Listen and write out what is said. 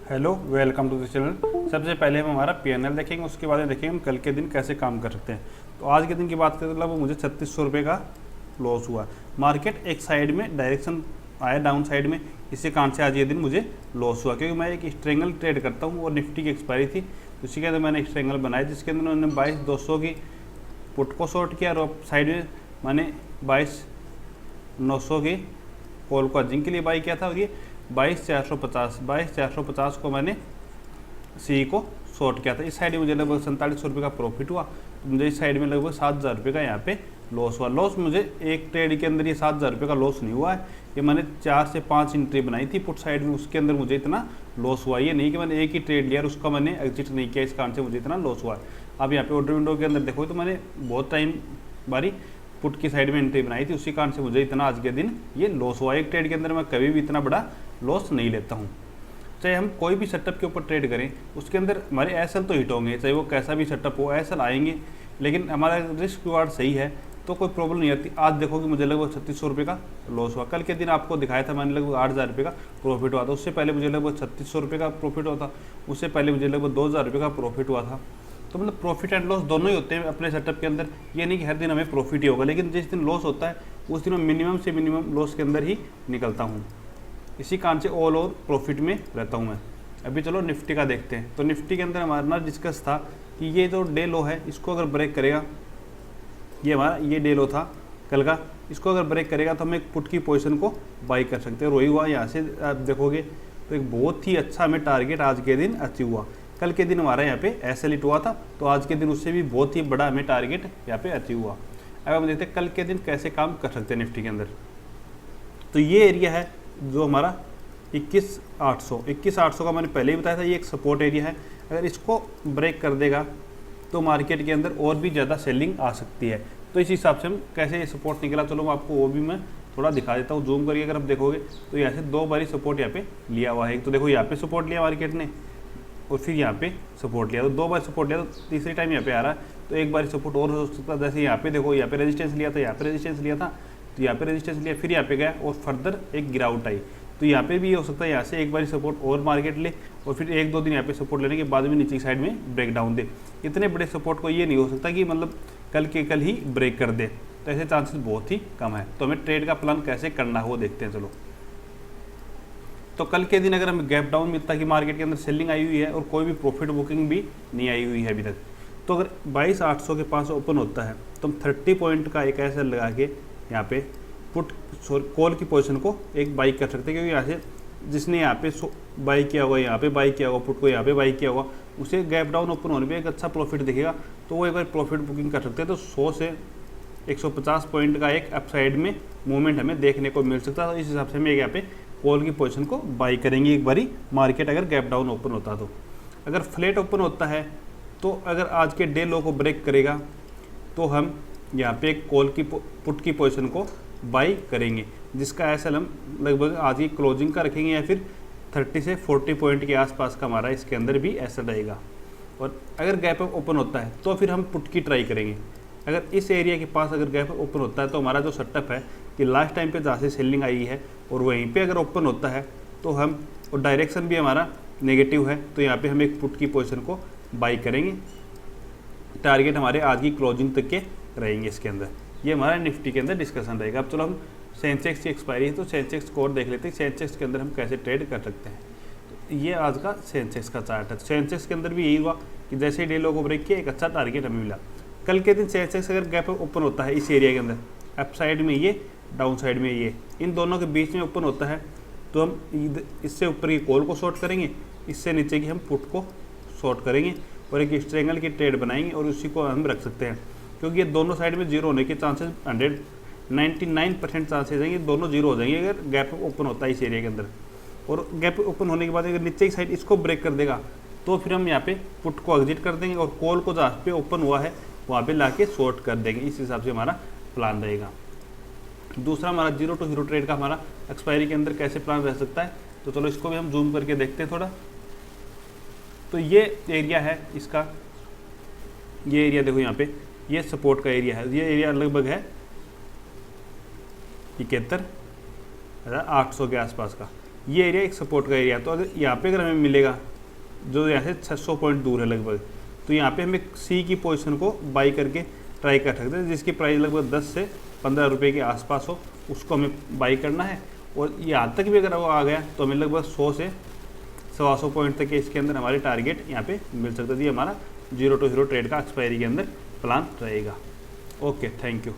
Hello, welcome to the channel. सबसे पहले हम हमारा पीएनएल देखेंगे, उसके बाद में देखेंगे हम कल के दिन कैसे काम कर सकते हैं। तो आज के दिन की बात करें तो लगभग मुझे 3600 रुपये का लॉस हुआ। मार्केट एक साइड में डायरेक्शन आया डाउन साइड में, इसी कारण से आज ये दिन मुझे लॉस हुआ, क्योंकि मैं एक स्ट्रेंगल ट्रेड करता हूँ और निफ्टी की एक्सपायरी थी। उसी के अंदर मैंने एक स्ट्रेंगल बनाया जिसके अंदर मैंने 22,200 की पुट को शॉर्ट किया और साइड में मैंने 22,900 की कॉल को अर्जिंग के लिए बाई किया था। और ये 22,450 को मैंने सी को शॉर्ट किया था। इस साइड में मुझे लगभग 4700 रुपये का प्रॉफिट हुआ। तो मुझे इस साइड में लगभग 7,000 रुपये का यहाँ पे लॉस हुआ। लॉस मुझे एक ट्रेड के अंदर ये 7,000 रुपये का लॉस नहीं हुआ है। ये मैंने 4 से 5 एंट्री बनाई थी पुट साइड में, उसके अंदर मुझे इतना लॉस हुआ। ये नहीं कि मैंने एक ही ट्रेड लिया और उसका मैंने एग्जिट नहीं किया, इस कारण से मुझे इतना लॉस हुआ है। अब यहाँ पे ऑर्डर विंडो के अंदर देखो तो मैंने बहुत टाइम बारी पुट की साइड में एंट्री बनाई थी, उसी कारण से मुझे इतना आज के दिन ये लॉस हुआ। एक ट्रेड के अंदर मैं कभी भी इतना बड़ा लॉस नहीं लेता हूँ। चाहे हम कोई भी सेटअप के ऊपर ट्रेड करें, उसके अंदर हमारे एसएल तो हिट होंगे, चाहे वो कैसा भी सेटअप हो एसएल आएंगे, लेकिन हमारा रिस्क रिवार्ड सही है तो कोई प्रॉब्लम नहीं आती। आज देखो कि मुझे लगभग 3600 रुपये का लॉस हुआ। कल के दिन आपको दिखाया था मैंने लगभग 8,000 रुपये का प्रॉफिट हुआ था। उससे पहले मुझे लगभग 3600 रुपये का प्रॉफिट हुआ था। उससे पहले मुझे लगभग 2,000 रुपये का प्रॉफिट हुआ था। तो मतलब प्रॉफिट एंड लॉस दोनों ही होते हैं अपने सेटअप के अंदर। ये नहीं कि हर दिन हमें प्रॉफिट ही होगा, लेकिन जिस दिन लॉस होता है उस दिन मैं मिनिमम से मिनिमम लॉस के अंदर ही निकलता हूँ। इसी कारण से ऑल ओवर प्रॉफिट में रहता हूँ मैं। अभी चलो निफ्टी का देखते हैं। तो निफ्टी के अंदर हमारा ना डिस्कस था कि ये जो डे लो है इसको अगर ब्रेक करेगा, ये हमारा ये डे लो था कल का, इसको अगर ब्रेक करेगा तो हम एक पुट की पोजीशन को बाई कर सकते हैं। वही हुआ, यहाँ से आप देखोगे तो एक बहुत ही अच्छा हमें टारगेट आज के दिन अचीव हुआ। कल के दिन हमारा यहाँ पे एसएल हिट हुआ था, तो आज के दिन उससे भी बहुत ही बड़ा हमें टारगेट यहाँ पे अचीव हुआ। अब हम देखते हैं कल के दिन कैसे काम कर सकते हैं निफ्टी के अंदर। तो ये एरिया है जो हमारा 21,800 का मैंने पहले ही बताया था, ये एक सपोर्ट एरिया है। अगर इसको ब्रेक कर देगा तो मार्केट के अंदर और भी ज़्यादा सेलिंग आ सकती है। तो इस हिसाब से हम कैसे ये सपोर्ट निकला, चलो आपको वो भी मैं थोड़ा दिखा देता हूँ जूम करके। अगर आप देखोगे तो यहाँ से 2 बारी सपोर्ट यहाँ पे लिया हुआ है। एक तो देखो यहाँ पे सपोर्ट लिया मार्केट ने और फिर यहाँ पे सपोर्ट लिया, तो 2 बार सपोर्ट लिया, तो तीसरी टाइम यहाँ पे आ रहा है तो एक बार सपोर्ट और हो सकता है। जैसे यहाँ पे देखो यहाँ पे रेजिस्टेंस लिया था, यहाँ पे रेजिस्टेंस लिया था, तो यहाँ पे रेजिस्टेंस लिया, फिर यहाँ पे गया और फर्दर एक गिरावट आई। तो यहाँ पे भी हो सकता है यहाँ से एक बार सपोर्ट और मार्केट ले और फिर 1-2 दिन यहाँ पे सपोर्ट लेने के बाद में नीचे की साइड में ब्रेक डाउन दे। इतने बड़े सपोर्ट को ये नहीं हो सकता कि मतलब कल के कल ही ब्रेक कर दे, तो ऐसे चांसेस बहुत ही कम है। तो हमें ट्रेड का प्लान कैसे करना है वो देखते हैं। चलो, तो कल के दिन अगर हमें गैप डाउन मिलता कि मार्केट के अंदर सेलिंग आई हुई है और कोई भी प्रॉफिट बुकिंग भी नहीं आई हुई है अभी तक, तो अगर 22,800 के पास ओपन होता है तो हम 30 पॉइंट का एक ऐसा लगा के यहाँ पे पुट कॉल की पोजीशन को एक बाई कर सकते हैं। क्योंकि यहाँ से जिसने यहाँ पे बाई किया होगा, यहाँ पे बाई किया होगा, पुट को यहाँ पे बाई किया होगा, उसे गैप डाउन ओपन होने पे एक अच्छा प्रॉफिट दिखेगा, तो वो एक बार प्रॉफिट बुकिंग कर सकते हैं। तो 100 से 150 पॉइंट का एक अपसाइड में मूवमेंट हमें देखने को मिल सकता है। तो इस हिसाब से हम यहाँ पे कॉल की पोजीशन को बाई करेंगे एक बारी मार्केट अगर गैप डाउन ओपन होता है। तो अगर फ्लैट ओपन होता है तो अगर आज के डे लो को ब्रेक करेगा तो हम यहाँ पे एक कॉल की पुट की पोजीशन को बाई करेंगे, जिसका एसएल हम लगभग आज की क्लोजिंग का रखेंगे या फिर 30 से 40 पॉइंट के आसपास का हमारा इसके अंदर भी एसएल रहेगा। और अगर गैप ओपन होता है तो फिर हम पुट की ट्राई करेंगे। अगर इस एरिया के पास अगर गैप ओपन होता है तो हमारा जो सेटअप है कि लास्ट टाइम पे जहाँ से सेलिंग आई है और वहीं पे अगर ओपन होता है तो हम, और डायरेक्शन भी हमारा नेगेटिव है, तो यहाँ पे हम एक पुट की पोजीशन को बाई करेंगे। टारगेट हमारे आज की क्लोजिंग तक के रहेंगे इसके अंदर। ये हमारा निफ्टी के अंदर डिस्कशन रहेगा। अब चलो हम सेंसेक्स की एक्सपायरी है तो सेंसेक्स को और देख लेते हैं, सेंसेक्स के अंदर हम कैसे ट्रेड कर सकते हैं। तो ये आज का सेंसेक्स का चार्ट है। सेंसेक्स के अंदर भी यही हुआ कि जैसे ही डे लो को ब्रेक किया एक अच्छा टारगेट हमें मिला। कल के दिन सेंसेक्स अगर गैप ओपन होता है इस एरिया के अंदर, अप साइड में ये, डाउन साइड में ये, इन दोनों के बीच में ओपन होता है तो हम इससे ऊपर की कॉल को शॉर्ट करेंगे, इससे नीचे की हम पुट को शॉर्ट करेंगे और एक स्ट्रेंगल की ट्रेड बनाएंगे और उसी को हम रख सकते हैं। क्योंकि ये दोनों साइड में जीरो होने के चांसेस 99% चांसेस हैं, ये दोनों जीरो हो जाएंगे अगर गैप ओपन होता है इस एरिया के अंदर। और गैप ओपन होने के बाद अगर नीचे की साइड इसको ब्रेक कर देगा तो फिर हम यहाँ पे पुट को एग्जिट कर देंगे और कॉल को जहाँ पे ओपन हुआ है वहाँ पे ला के शॉर्ट कर देंगे। इस हिसाब से हमारा प्लान रहेगा। दूसरा हमारा 0 to 0 ट्रेड का हमारा एक्सपायरी के अंदर कैसे प्लान रह सकता है, तो चलो इसको भी हम जूम करके देखते हैं थोड़ा। तो ये एरिया है इसका, ये एरिया देखो यहाँ पे, ये सपोर्ट का एरिया है। ये एरिया लगभग है 71,800 के आसपास का। ये एरिया एक सपोर्ट का एरिया। तो अगर यहाँ पे अगर हमें मिलेगा, जो यहाँ से 600 पॉइंट दूर है लगभग, तो यहाँ पे हमें सी की पोजीशन को बाई करके ट्राई कर सकते हैं, जिसकी प्राइस लगभग 10 से 15 रुपये के आसपास हो, उसको हमें बाई करना है। और यहाँ तक भी अगर वो आ गया तो हमें लगभग 100 से 125 पॉइंट तक के इसके अंदर हमारे टारगेट यहाँ पे मिल सकता है। ये हमारा 0 to 0 ट्रेड का एक्सपायरी के अंदर प्लान रहेगा। Okay, thank you.